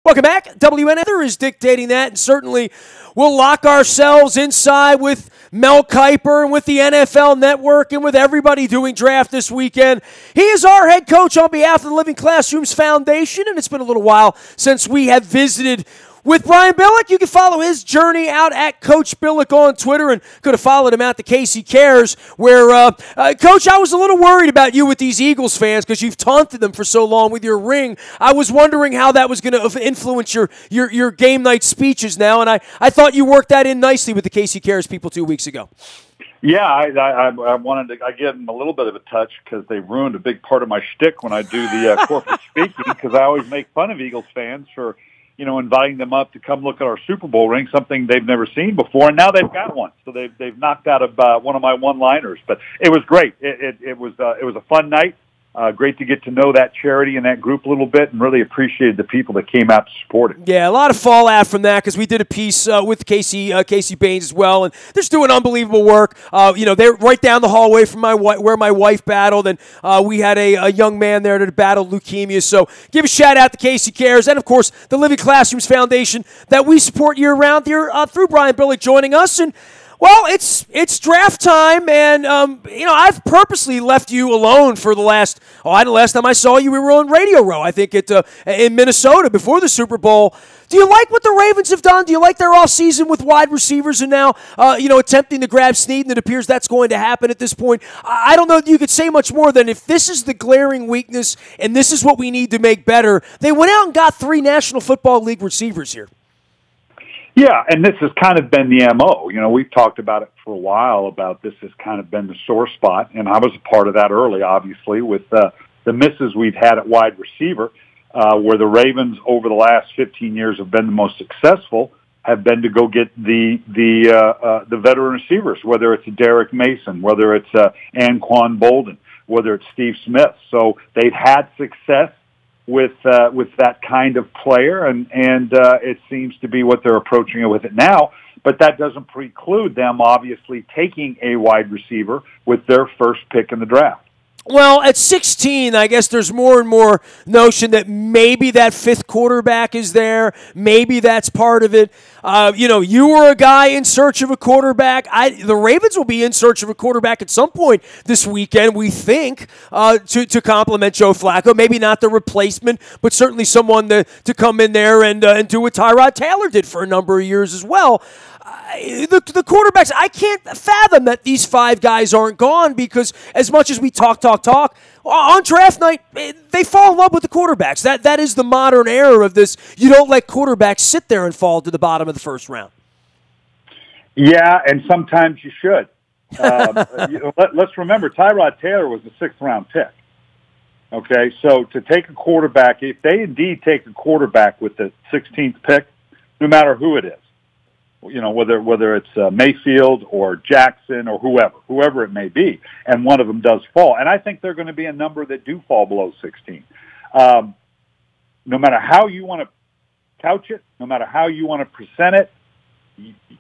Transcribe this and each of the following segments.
Welcome back. WNST is dictating that, and certainly we'll lock ourselves inside with Mel Kiper and with the NFL Network and with everybody doing draft this weekend. He is our head coach on behalf of the Living Classrooms Foundation, and it's been a little while since we have visited with Brian Billick. You can follow his journey out at Coach Billick on Twitter, and could have followed him out to Casey Cares, where, Coach, I was a little worried about you with these Eagles fans because you've taunted them for so long with your ring. I was wondering how that was going to influence your game night speeches now, and I thought you worked that in nicely with the Casey Cares people 2 weeks ago. Yeah, I wanted to. I give them a little bit of a touch because they ruined a big part of my shtick when I do the corporate speaking, because I always make fun of Eagles fans for, inviting them up to come look at our Super Bowl ring, something they've never seen before, and now they've got one. So they've knocked out one of my one-liners. But it was great. It was a fun night. Great to get to know that charity and that group a little bit, and really appreciated the people that came out to support it. Yeah, a lot of fallout from that because we did a piece with Casey Baines as well, and they're just doing unbelievable work. They're right down the hallway from where my wife battled, and we had a young man there that battled leukemia. So give a shout out to Casey Cares, and of course the Living Classrooms Foundation that we support year round here through Brian Billick joining us. And well, it's draft time, and I've purposely left you alone for the last time I saw you, we were on Radio Row, I think in Minnesota before the Super Bowl. Do you like what the Ravens have done? Do you like their offseason with wide receivers and now attempting to grab Snead, and it appears that's going to happen at this point? I don't know that you could say much more than if this is the glaring weakness and this is what we need to make better. They went out and got 3 National Football League receivers here. Yeah, and this has kind of been the MO. We've talked about it for a while, about this has kind of been the sore spot, and I was a part of that early, obviously, with the misses we've had at wide receiver, where the Ravens over the last 15 years have been the most successful, have been to go get the veteran receivers, whether it's Derek Mason, whether it's Anquan Bolden, whether it's Steve Smith. So they've had success with that kind of player, and it seems to be what they're approaching it with it now. But that doesn't preclude them, obviously, taking a wide receiver with their first pick in the draft. Well, at 16, I guess there's more and more notion that maybe that 5th quarterback is there. Maybe that's part of it. You were a guy in search of a quarterback. The Ravens will be in search of a quarterback at some point this weekend, we think, to complement Joe Flacco. Maybe not the replacement, but certainly someone to come in there and do what Tyrod Taylor did for a number of years as well. The quarterbacks, I can't fathom that these 5 guys aren't gone, because as much as we talk, on draft night, they fall in love with the quarterbacks. That is the modern era of this. You don't let quarterbacks sit there and fall to the bottom of the first round. Yeah, and sometimes you should. Let's remember, Tyrod Taylor was a 6th-round pick. Okay, so to take a quarterback, if they indeed take a quarterback with the 16th pick, no matter who it is, whether it's Mayfield or Jackson or whoever it may be, and one of them does fall. And I think there are going to be a number that do fall below 16. No matter how you want to couch it, no matter how you want to present it,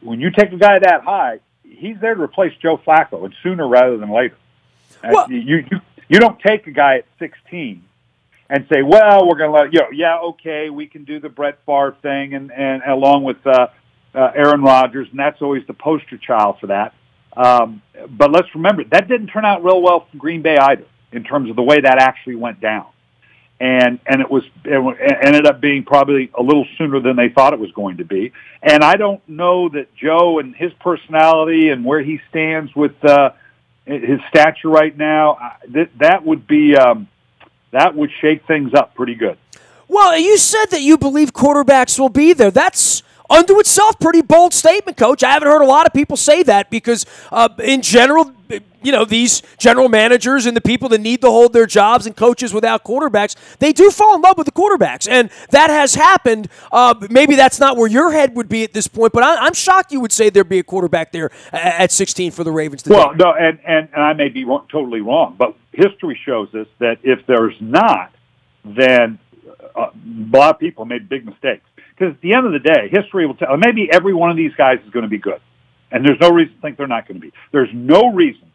when you take a guy that high, he's there to replace Joe Flacco, and sooner rather than later. Well, you don't take a guy at 16 and say, well, we're going to let okay, we can do the Brett Favre thing, and along with Aaron Rodgers, and that's always the poster child for that. But let's remember, that didn't turn out real well for Green Bay either, in terms of the way that actually went down. And it ended up being probably a little sooner than they thought it was going to be. And I don't know that Joe and his personality and where he stands with his stature right now, that would shake things up pretty good. Well, you said that you believe quarterbacks will be there. That's unto itself pretty bold statement, Coach. I haven't heard a lot of people say that, because in general, these general managers and the people that need to hold their jobs and coaches without quarterbacks, they do fall in love with the quarterbacks, and that has happened. Maybe that's not where your head would be at this point, but I'm shocked you would say there'd be a quarterback there at 16 for the Ravens today. Well, no, and I may be totally wrong, but history shows us that if there's not, then a lot of people made big mistakes. Because at the end of the day, history will tell. Maybe every one of these guys is going to be good, and there's no reason to think they're not going to be. There's no reason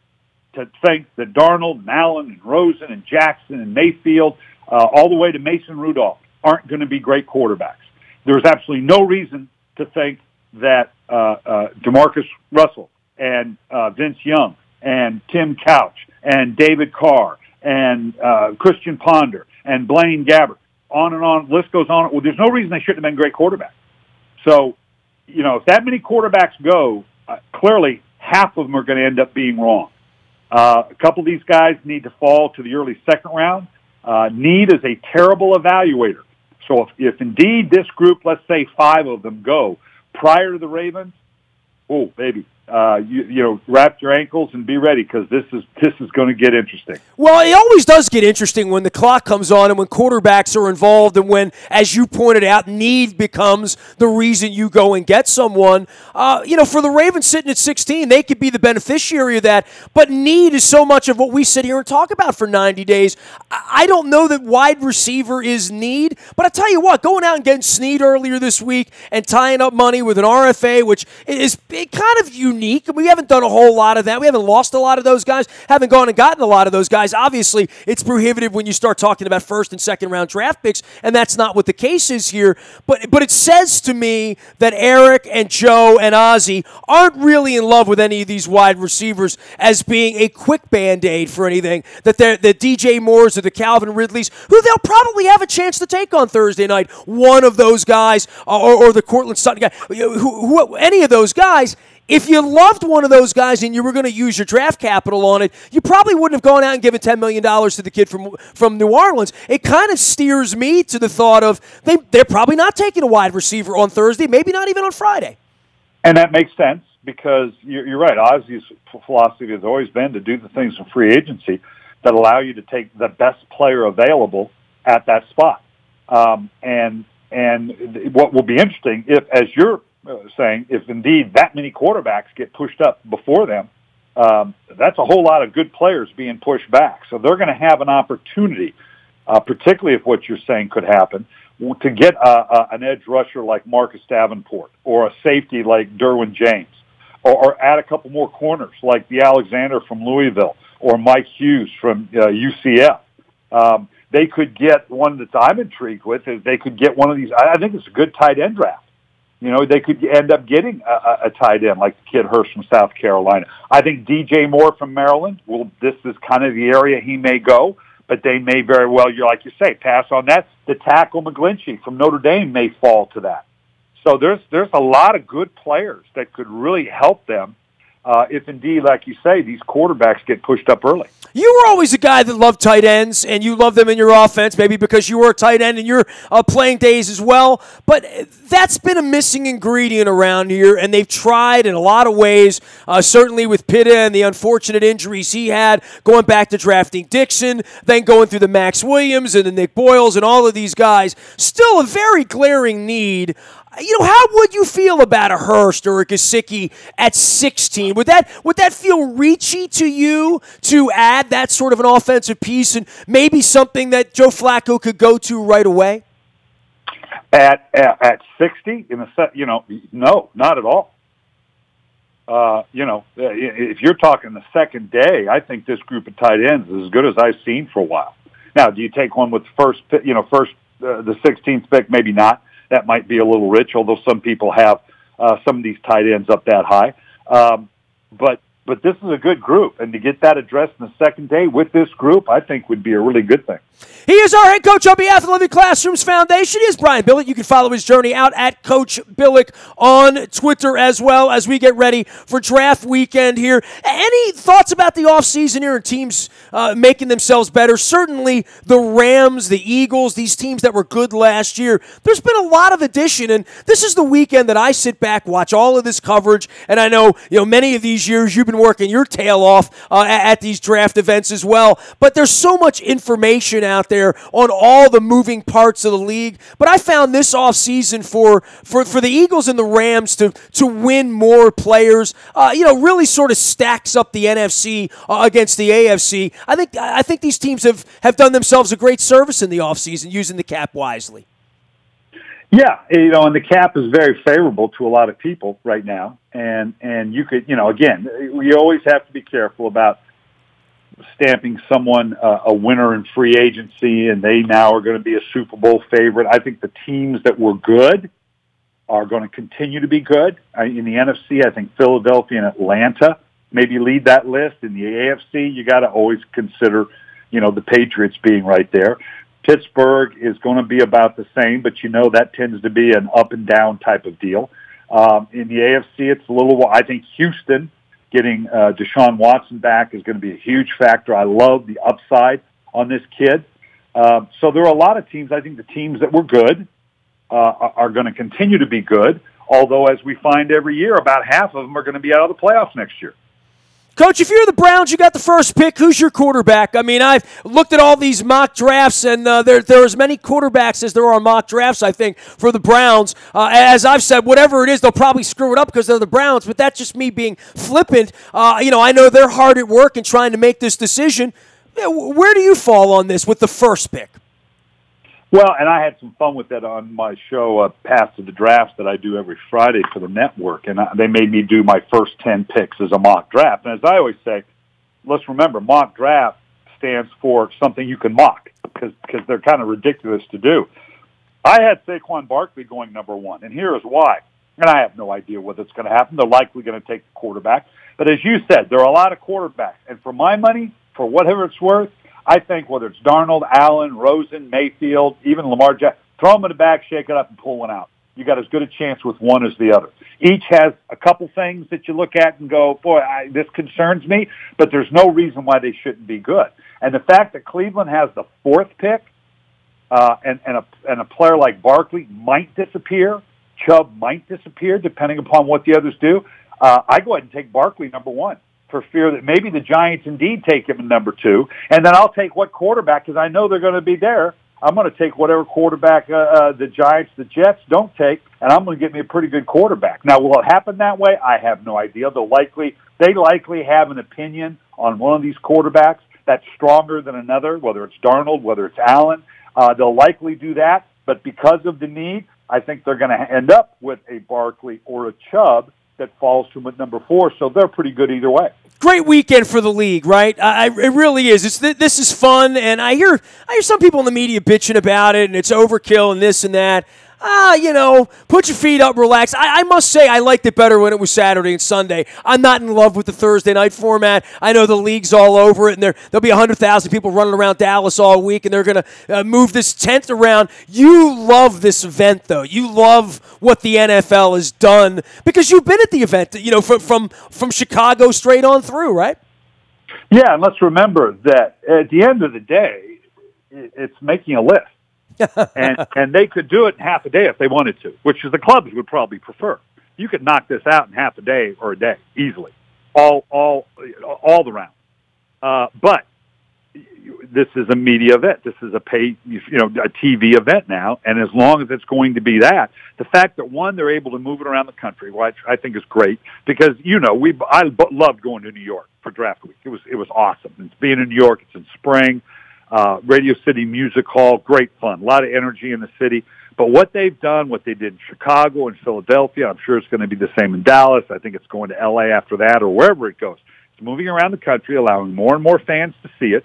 to think that Darnold and Allen and Rosen and Jackson and Mayfield, all the way to Mason Rudolph, aren't going to be great quarterbacks. There's absolutely no reason to think that DeMarcus Russell and Vince Young and Tim Couch and David Carr and Christian Ponder and Blaine Gabbert, on and on, list goes on. Well, there's no reason they shouldn't have been great quarterbacks. So, if that many quarterbacks go, clearly half of them are going to end up being wrong. A couple of these guys need to fall to the early second round. Need is a terrible evaluator. So if indeed this group, let's say 5 of them go prior to the Ravens, oh, baby, wrap your ankles and be ready, because this is going to get interesting. Well, it always does get interesting when the clock comes on and when quarterbacks are involved and when, as you pointed out, need becomes the reason you go and get someone. For the Ravens sitting at 16, they could be the beneficiary of that, but need is so much of what we sit here and talk about for 90 days. I don't know that wide receiver is need, but I tell you what, going out and getting Snead earlier this week and tying up money with an RFA, which is kind of unique. We haven't done a whole lot of that. We haven't lost a lot of those guys, haven't gone and gotten a lot of those guys. Obviously, it's prohibitive when you start talking about first and second round draft picks, and that's not what the case is here. But it says to me that Eric and Joe and Ozzie aren't really in love with any of these wide receivers as being a quick Band-Aid for anything, that the DJ Moores or the Calvin Ridleys, who they'll probably have a chance to take on Thursday night, one of those guys, or the Cortland Sutton guy, who any of those guys. If you loved one of those guys and you were going to use your draft capital on it, you probably wouldn't have gone out and given $10 million to the kid from New Orleans. It kind of steers me to the thought of they're probably not taking a wide receiver on Thursday, maybe not even on Friday. And that makes sense, because you're right. Ozzie's philosophy has always been to do the things in free agency that allow you to take the best player available at that spot. And what will be interesting, if, as you're saying, if indeed that many quarterbacks get pushed up before them, that's a whole lot of good players being pushed back. So they're going to have an opportunity, particularly if what you're saying could happen, to get an edge rusher like Marcus Davenport, or a safety like Derwin James, or add a couple more corners like the Alexander from Louisville, or Mike Hughes from UCF. They could get one that I'm intrigued with, is they could get one of these. I think it's a good tight end draft. They could end up getting a tight end like the kid Hurst from South Carolina. I think DJ Moore from Maryland, this is kind of the area he may go, but they may very well, like you say, pass on that. The tackle McGlinchey from Notre Dame may fall to that. So there's a lot of good players that could really help them if indeed, like you say, these quarterbacks get pushed up early. You were always a guy that loved tight ends, and you love them in your offense, maybe because you were a tight end in your playing days as well. But that's been a missing ingredient around here, and they've tried in a lot of ways, certainly with Pitta and the unfortunate injuries he had, going back to drafting Dixon, then going through the Max Williams and the Nick Boyles and all of these guys. Still a very glaring need. How would you feel about a Hurst or a Gesicki at 16? Would that feel reachy to you to add that sort of an offensive piece and maybe something that Joe Flacco could go to right away? At 60, no, not at all. If you're talking the second day, I think this group of tight ends is as good as I've seen for a while. Now, do you take one with the the 16th pick? Maybe not. That might be a little rich, although some people have some of these tight ends up that high. But this is a good group, and to get that addressed in the second day with this group, I think would be a really good thing. He is our head coach on behalf of the Living Classrooms Foundation. He is Brian Billick. You can follow his journey out at Coach Billick on Twitter as well, as we get ready for draft weekend here. Any thoughts about the offseason here and teams making themselves better? Certainly the Rams, the Eagles, these teams that were good last year. There's been a lot of addition, and this is the weekend that I sit back, watch all of this coverage, and I know many of these years you've been working your tail off at these draft events as well, but there's so much information out there on all the moving parts of the league. But I found this offseason for the Eagles and the Rams to win more players, really sort of stacks up the NFC against the AFC. I think these teams have done themselves a great service in the offseason using the cap wisely. Yeah, and the cap is very favorable to a lot of people right now. And you could, again, you always have to be careful about stamping someone a winner in free agency, and they now are going to be a Super Bowl favorite. I think the teams that were good are going to continue to be good. In the NFC, I think Philadelphia and Atlanta maybe lead that list. In the AFC, you got to always consider, the Patriots being right there. Pittsburgh is going to be about the same, but that tends to be an up and down type of deal. In the AFC, it's a little. I think Houston getting Deshaun Watson back is going to be a huge factor. I love the upside on this kid. So there are a lot of teams. I think the teams that were good are going to continue to be good, although as we find every year, about half of them are going to be out of the playoffs next year. Coach, if you're the Browns, you got the first pick. Who's your quarterback? I mean, I've looked at all these mock drafts, and there are as many quarterbacks as there are mock drafts, I think, for the Browns. As I've said, whatever it is, they'll probably screw it up because they're the Browns, but that's just me being flippant. I know they're hard at work and trying to make this decision. Where do you fall on this with the first pick? Well, and I had some fun with that on my show, Path to the Drafts, that I do every Friday for the network, and they made me do my first 10 picks as a mock draft. And as I always say, let's remember, mock draft stands for something you can mock, because they're kind of ridiculous to do. I had Saquon Barkley going number 1, and here is why. And I have no idea whether it's going to happen. They're likely going to take the quarterback. But as you said, there are a lot of quarterbacks, and for my money, for whatever it's worth, I think whether it's Darnold, Allen, Rosen, Mayfield, even Lamar Jackson, throw them in the back, shake it up, and pull one out. You got as good a chance with one as the other. Each has a couple things that you look at and go, boy, this concerns me, but there's no reason why they shouldn't be good. And the fact that Cleveland has the 4th pick, and a player like Barkley might disappear, Chubb might disappear, depending upon what the others do, I go ahead and take Barkley number 1. For fear that maybe the Giants indeed take him in number 2, and then I'll take what quarterback, because I know they're going to be there. I'm going to take whatever quarterback the Giants, the Jets don't take, and I'm going to get me a pretty good quarterback. Now, will it happen that way? I have no idea. They likely have an opinion on one of these quarterbacks that's stronger than another, whether it's Darnold, whether it's Allen. They'll likely do that, but because of the need, I think they're going to end up with a Barkley or a Chubb that falls to them at number 4, so they're pretty good either way. Great weekend for the league, right? It really is. This is fun, and I hear some people in the media bitching about it, and it's overkill and this and that. Put your feet up, relax. I must say I liked it better when it was Saturday and Sunday. I'm not in love with the Thursday night format. I know the league's all over it, and there'll be 100,000 people running around Dallas all week, and they're going to move this tent around. You love this event, though. You love what the NFL has done because you've been at the event, from Chicago straight on through, right? Yeah, and let's remember that at the end of the day, it's making a list. and they could do it in half a day if they wanted to, which is the clubs would probably prefer. You could knock this out in half a day or a day easily, all the round. But this is a media event. This is a TV event now, and as long as it's going to be that, the fact that they're able to move it around the country, which I think is great, because I loved going to New York for draft week. It was awesome. It's being in New York. It's in spring. Radio City Music Hall, great fun, a lot of energy in the city. But what they've done, what they did in Chicago and Philadelphia, I'm sure it's going to be the same in Dallas. I think it's going to L.A. after that or wherever it goes. It's moving around the country, allowing more and more fans to see it.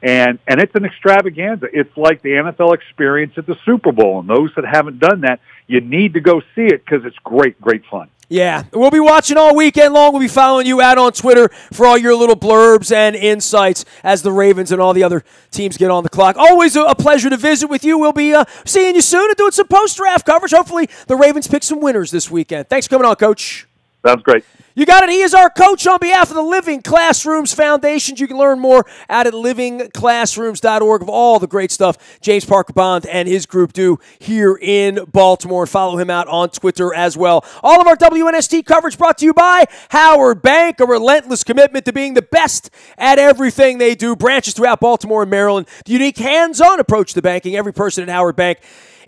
And it's an extravaganza. It's like the NFL experience at the Super Bowl. And those that haven't done that, you need to go see it because it's great, great fun. Yeah, we'll be watching all weekend long. We'll be following you out on Twitter for all your little blurbs and insights as the Ravens and all the other teams get on the clock. Always a pleasure to visit with you. We'll be seeing you soon and doing some post-draft coverage. Hopefully the Ravens pick some winners this weekend. Thanks for coming on, Coach. Sounds great. You got it. He is our coach on behalf of the Living Classrooms Foundation. You can learn more out at livingclassrooms.org of all the great stuff James Parker Bond and his group do here in Baltimore. Follow him out on Twitter as well. All of our WNST coverage brought to you by Howard Bank, a relentless commitment to being the best at everything they do. Branches throughout Baltimore and Maryland. The unique hands-on approach to banking. Every person at Howard Bank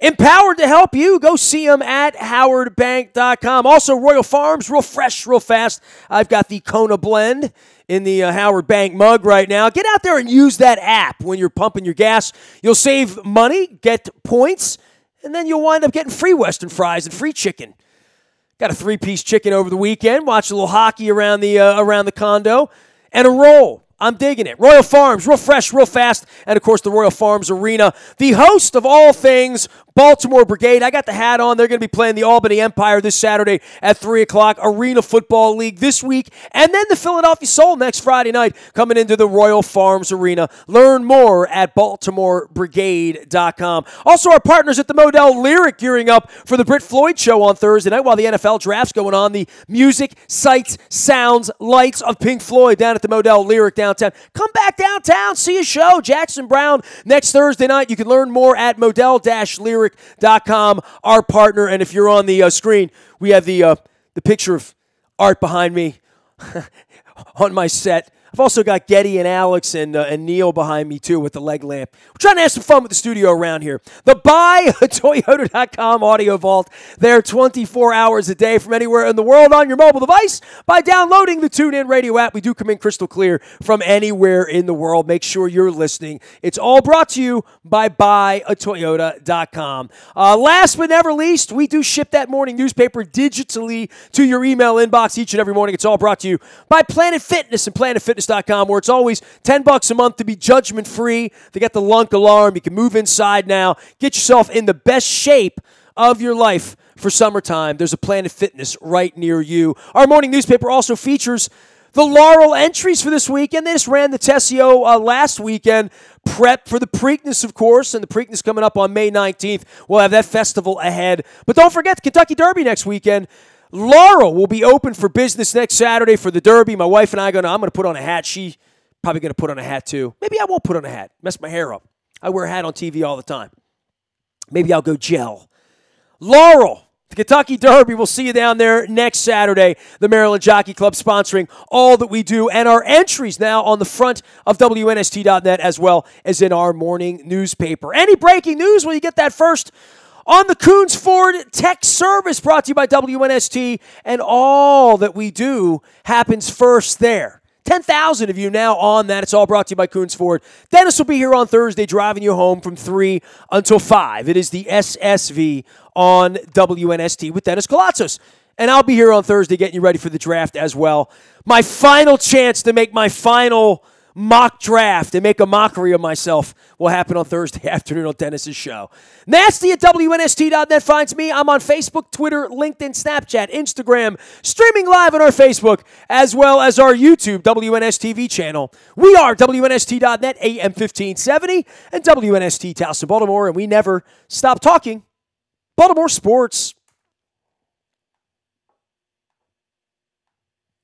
empowered to help you. Go see them at howardbank.com. Also, Royal Farms, real fresh, real fast. I've got the Kona blend in the Howard Bank mug right now. Get out there and use that app when you're pumping your gas. You'll save money, get points, and then you'll wind up getting free Western fries and free chicken. Got a 3-piece chicken over the weekend. Watched a little hockey around the condo. And a roll. I'm digging it. Royal Farms, real fresh, real fast, and, of course, the Royal Farms Arena. The host of all things Baltimore Brigade. I got the hat on. They're going to be playing the Albany Empire this Saturday at 3 o'clock. Arena Football League this week. And then the Philadelphia Soul next Friday night coming into the Royal Farms Arena. Learn more at BaltimoreBrigade.com. Also, our partners at the Modell Lyric gearing up for the Brit Floyd Show on Thursday night while the NFL draft's going on. The music, sights, sounds, lights of Pink Floyd down at the Modell Lyric downtown. Come back downtown, see a show. Jackson Brown next Thursday night. You can learn more at Modell-Lyric.com, our partner. And if you're on the screen, we have the picture of Art behind me on my set. I've also got Getty and Alex and Neil behind me, too, with the leg lamp. We're trying to have some fun with the studio around here. The BuyAToyota.com audio vault. They're 24 hours a day from anywhere in the world on your mobile device by downloading the TuneIn Radio app. We do come in crystal clear from anywhere in the world. Make sure you're listening. It's all brought to you by BuyAToyota.com. Last but never least, we do ship that morning newspaper digitally to your email inbox each and every morning. It's all brought to you by Planet Fitness and PlanetFitness.com, where it's always $10 a month to be judgment-free. They got the lunk alarm. You can move inside now. Get yourself in the best shape of your life for summertime. There's a Planet Fitness right near you. Our morning newspaper also features the Laurel entries for this weekend. They just ran the Tessio last weekend. Prep for the Preakness, of course, and the Preakness coming up on May 19th. We'll have that festival ahead. But don't forget the Kentucky Derby next weekend. Laurel will be open for business next Saturday for the Derby. My wife and I'm going to put on a hat. She probably going to put on a hat too. Maybe I won't put on a hat. Mess my hair up. I wear a hat on TV all the time. Maybe I'll go gel. Laurel, the Kentucky Derby. We'll see you down there next Saturday. The Maryland Jockey Club sponsoring all that we do. And our entries now on the front of WNST.net as well as in our morning newspaper. Any breaking news? Well, you get that first on the Coons Ford Tech Service, brought to you by WNST, and all that we do happens first there. 10,000 of you now on that. It's all brought to you by Coons Ford. Dennis will be here on Thursday driving you home from 3 until 5. It is the SSV on WNST with Dennis Colatzos. And I'll be here on Thursday getting you ready for the draft as well. My final chance to make my final mock draft and make a mockery of myself will happen on Thursday afternoon on Dennis's show. Nasty at WNST.net finds me. I'm on Facebook, Twitter, LinkedIn, Snapchat, Instagram, streaming live on our Facebook, as well as our YouTube WNSTV channel. We are WNST.net, AM 1570, and WNST Towson, Baltimore, and we never stop talking Baltimore sports.